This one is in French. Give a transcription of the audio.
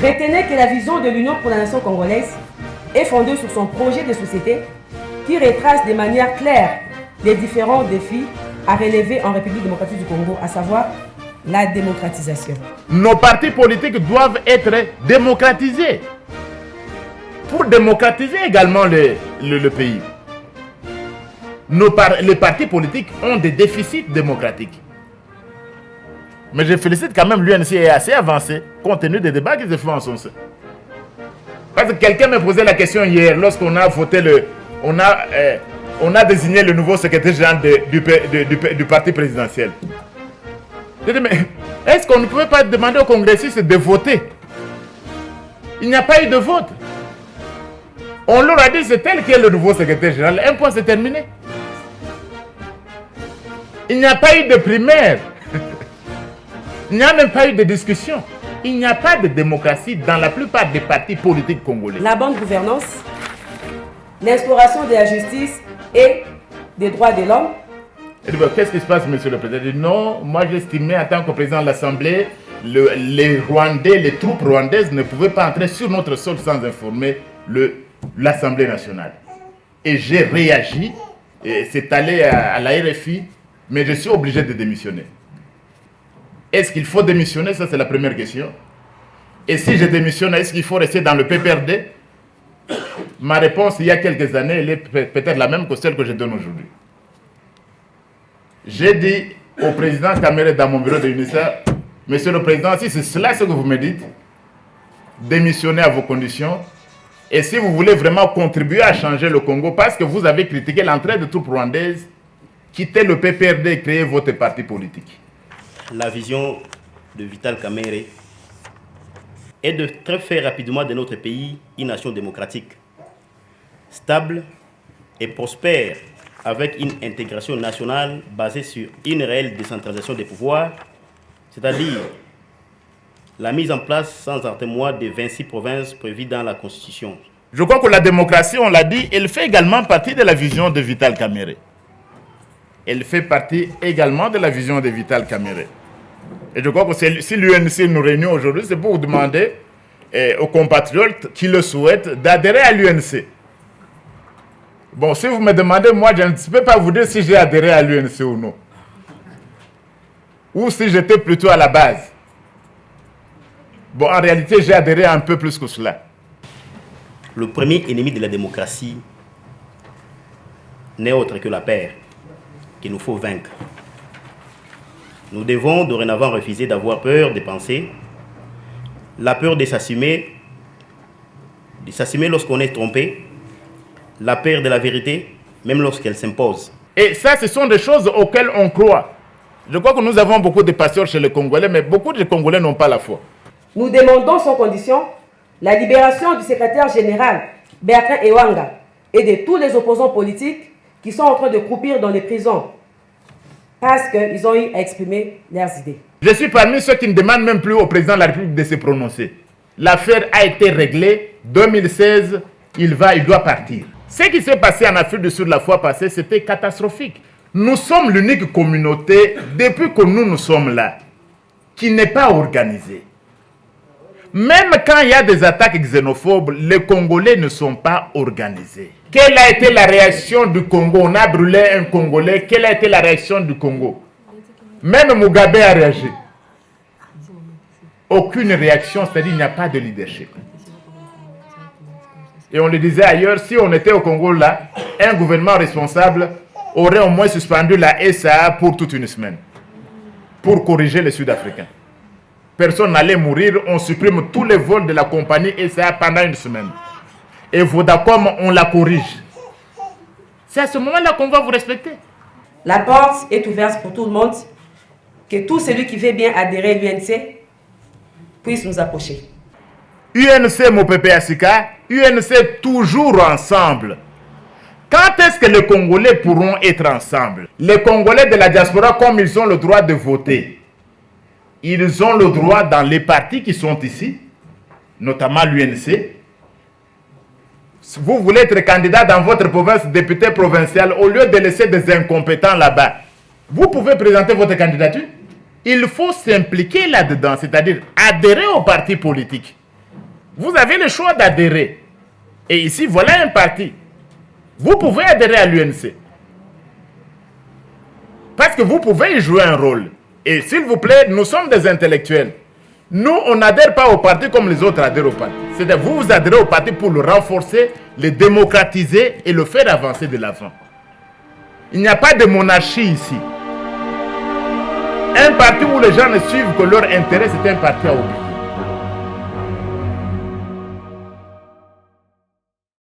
Retenez que la vision de l'Union pour la nation congolaise est fondée sur son projet de société qui retrace de manière claire les différents défis à relever en République démocratique du Congo, à savoir la démocratisation. Nos partis politiques doivent être démocratisés pour démocratiser également le pays. Les partis politiques ont des déficits démocratiques. Mais je félicite quand même l'UNC est assez avancé compte tenu des débats qui se font en son sein. Parce que quelqu'un me posait la question hier lorsqu'on a voté on a désigné le nouveau secrétaire général du parti présidentiel. Je dis, mais est-ce qu'on ne pouvait pas demander aux congressistes de voter? Il n'y a pas eu de vote. On leur a dit c'est tel qui est le nouveau secrétaire général. Un point, c'est terminé. Il n'y a pas eu de primaire. Il n'y a même pas eu de discussion. Il n'y a pas de démocratie dans la plupart des partis politiques congolais. La bonne gouvernance, l'instauration de la justice et des droits de l'homme. Qu'est-ce qui se passe, monsieur le président? Non, moi j'estimais en tant que président de l'Assemblée, les Rwandais, les troupes rwandaises ne pouvaient pas entrer sur notre sol sans informer l'Assemblée nationale. Et j'ai réagi, et c'est allé à la RFI, mais je suis obligé de démissionner. Est-ce qu'il faut démissionner? Ça, c'est la première question. Et si je démissionne, est-ce qu'il faut rester dans le PPRD? Ma réponse, il y a quelques années, elle est peut-être la même que celle que je donne aujourd'hui. J'ai dit au président Kamere dans mon bureau de l'UNICEF, monsieur le président, si c'est cela ce que vous me dites, démissionnez à vos conditions. Et si vous voulez vraiment contribuer à changer le Congo, parce que vous avez critiqué l'entrée de troupes rwandaises, quittez le PPRD et créez votre parti politique. La vision de Vital Kamerhe est de faire rapidement de notre pays une nation démocratique, stable et prospère, avec une intégration nationale basée sur une réelle décentralisation des pouvoirs, c'est-à-dire la mise en place sans attendre des 26 provinces prévues dans la Constitution. Je crois que la démocratie, on l'a dit, elle fait également partie de la vision de Vital Kamerhe. Elle fait partie également de la vision de Vital Kamerhe. Et je crois que si l'UNC nous réunit aujourd'hui, c'est pour demander aux compatriotes qui le souhaitent d'adhérer à l'UNC. Bon, si vous me demandez, moi, je ne peux pas vous dire si j'ai adhéré à l'UNC ou non. Ou si j'étais plutôt à la base. Bon, en réalité, j'ai adhéré à un peu plus que cela. Le premier ennemi de la démocratie n'est autre que la peur qu'il nous faut vaincre. Nous devons dorénavant refuser d'avoir peur de penser, la peur de s'assumer lorsqu'on est trompé, la peur de la vérité, même lorsqu'elle s'impose. Et ça, ce sont des choses auxquelles on croit. Je crois que nous avons beaucoup de pasteurs chez les Congolais, mais beaucoup de Congolais n'ont pas la foi. Nous demandons sans condition la libération du secrétaire général Bertrand Ewanga et de tous les opposants politiques qui sont en train de croupir dans les prisons parce qu'ils ont eu à exprimer leurs idées. Je suis parmi ceux qui ne demandent même plus au président de la République de se prononcer. L'affaire a été réglée. 2016, il doit partir. Ce qui s'est passé en Afrique du Sud la fois passée, c'était catastrophique. Nous sommes l'unique communauté, depuis que nous sommes là, qui n'est pas organisée. Même quand il y a des attaques xénophobes, les Congolais ne sont pas organisés. Quelle a été la réaction du Congo? On a brûlé un Congolais. Quelle a été la réaction du Congo? Même Mugabe a réagi. Aucune réaction, c'est-à-dire il n'y a pas de leadership. Et on le disait ailleurs, si on était au Congo là, un gouvernement responsable aurait au moins suspendu la SAA pour toute une semaine, pour corriger les Sud-Africains. Personne n'allait mourir, on supprime tous les vols de la compagnie SAA pendant une semaine. Et Vodacom, on la corrige. C'est à ce moment-là qu'on va vous respecter. La porte est ouverte pour tout le monde, que tout celui qui veut bien adhérer à l'UNC puisse nous approcher. UNC Mopepé-Asika, UNC toujours ensemble. Quand est-ce que les Congolais pourront être ensemble? Les Congolais de la diaspora, comme ils ont le droit de voter, ils ont le droit dans les partis qui sont ici, notamment l'UNC. Vous voulez être candidat dans votre province, député provincial, au lieu de laisser des incompétents là-bas, vous pouvez présenter votre candidature. Il faut s'impliquer là-dedans, c'est-à-dire adhérer au parti politique. vous avez le choix d'adhérer. Et ici, voilà un parti. Vous pouvez adhérer à l'UNC. Parce que vous pouvez y jouer un rôle. Et s'il vous plaît, nous sommes des intellectuels. Nous, on n'adhère pas au parti comme les autres adhèrent au parti. C'est-à-dire, vous adhérez au parti pour le renforcer, le démocratiser et le faire avancer de l'avant. Il n'y a pas de monarchie ici. Un parti où les gens ne suivent que leur intérêt, c'est un parti à oublier.